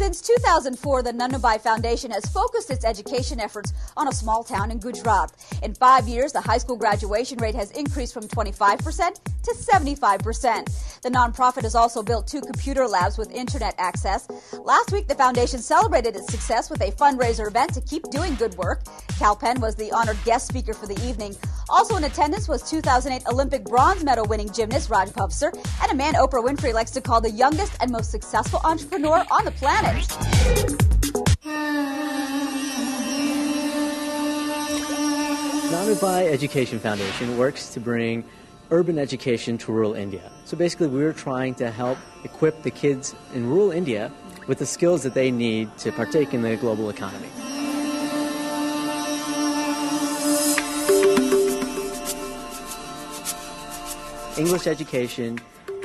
Since 2004, the Nanubhai Foundation has focused its education efforts on a small town in Gujarat. In 5 years, the high school graduation rate has increased from 25% to 75%. The nonprofit has also built 2 computer labs with internet access. Last week, the foundation celebrated its success with a fundraiser event to keep doing good work. Kal Pen was the honored guest speaker for the evening. Also in attendance was 2008 Olympic bronze medal winning gymnast Raj Bhavsar and a man Oprah Winfrey likes to call the youngest and most successful entrepreneur on the planet. Nanubhai Education Foundation works to bring urban education to rural India. So basically we're trying to help equip the kids in rural India with the skills that they need to partake in the global economy. English education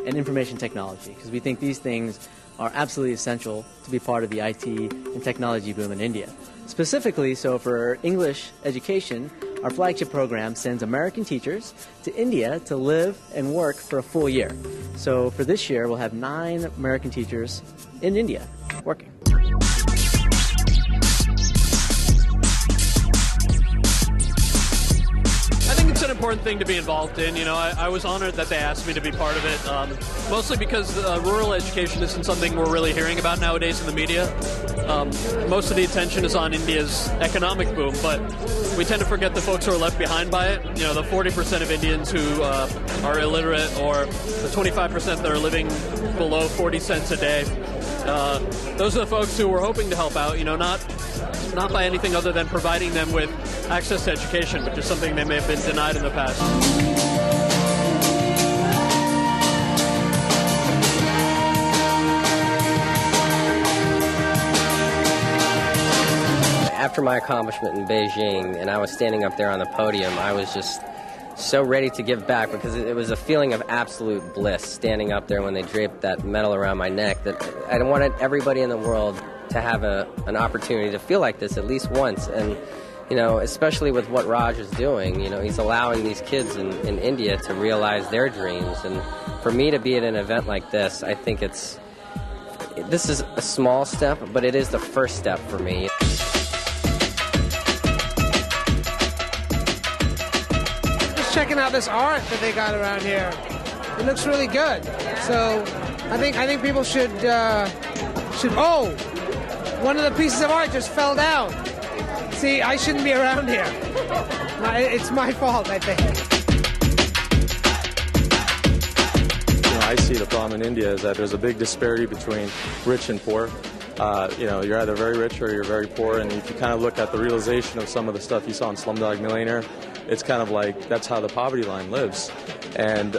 and information technology, because we think these things are absolutely essential to be part of the IT and technology boom in India. Specifically, so for English education, our flagship program sends American teachers to India to live and work for a full year. So for this year, we'll have 9 American teachers in India working. It's an important thing to be involved in. You know, I was honored that they asked me to be part of it, mostly because rural education isn't something we're really hearing about nowadays in the media. Most of the attention is on India's economic boom, but we tend to forget the folks who are left behind by it. You know, the 40% of Indians who are illiterate, or the 25% that are living below 40 cents a day. Those are the folks who we're hoping to help out, you know, not by anything other than providing them with access to education, which is something they may have been denied in the past. After my accomplishment in Beijing, and I was standing up there on the podium, I was just so ready to give back, because it was a feeling of absolute bliss standing up there when they draped that medal around my neck, that I wanted everybody in the world to have an opportunity to feel like this at least once. And you know, especially with what Raj is doing, you know, he's allowing these kids in India to realize their dreams. And for me to be at an event like this, I think this is a small step, but it is the first step for me. Just checking out this art that they got around here. It looks really good. So I think people should. Oh, one of the pieces of art just fell down. See, I shouldn't be around here. It's my fault, I think. You know, I see the problem in India is that there's a big disparity between rich and poor. You know, you're either very rich or you're very poor, and if you kind of look at the realization of some of the stuff you saw in Slumdog Millionaire, it's kind of like that's how the poverty line lives. And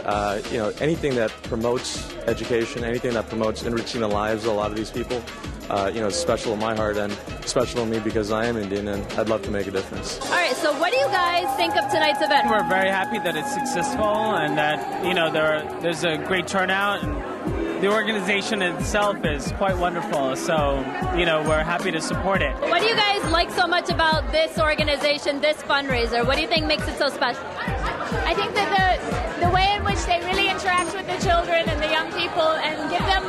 you know, anything that promotes education, anything that promotes enriching the lives of a lot of these people, you know, it's special in my heart and special in me because I am Indian and I'd love to make a difference. All right, so what do you guys think of tonight's event? We're very happy that it's successful and that, you know, there's a great turnout, and the organization itself is quite wonderful. So, you know, we're happy to support it. What do you guys like so much about this organization, this fundraiser? What do you think makes it so special? I think that the way in which they really interact with the children and the young people and give them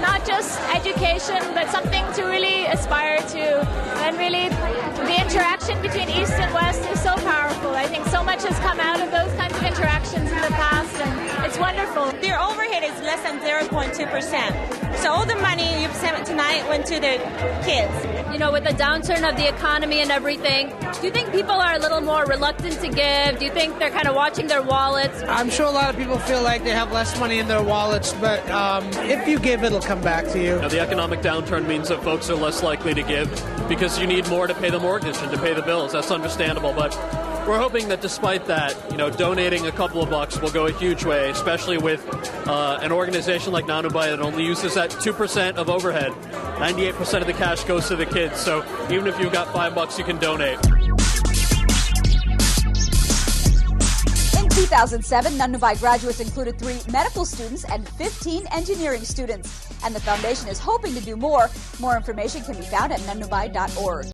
not just education, but something to really aspire to. And really, the interaction between East and West is so powerful. I think so much has come out of those kinds of interactions in the past, and it's wonderful. Their overhead is less than 0.2%. So all the money you've spent tonight went to the kids. You know, with the downturn of the economy and everything, do you think people are a little more reluctant to give? Do you think they're kind of watching their wallets? I'm sure a lot of people feel like they have less money in their wallets, but if you give, it'll come back to you. Now, the economic downturn means that folks are less likely to give because you need more to pay the mortgage and to pay the bills. That's understandable, but we're hoping that despite that, you know, donating a couple of bucks will go a huge way, especially with an organization like Nanubhai that only uses that 2% of overhead. 98% of the cash goes to the kids, so even if you've got $5, you can donate. In 2007, Nanubhai graduates included 3 medical students and 15 engineering students. And the foundation is hoping to do more. More information can be found at nanubhai.org.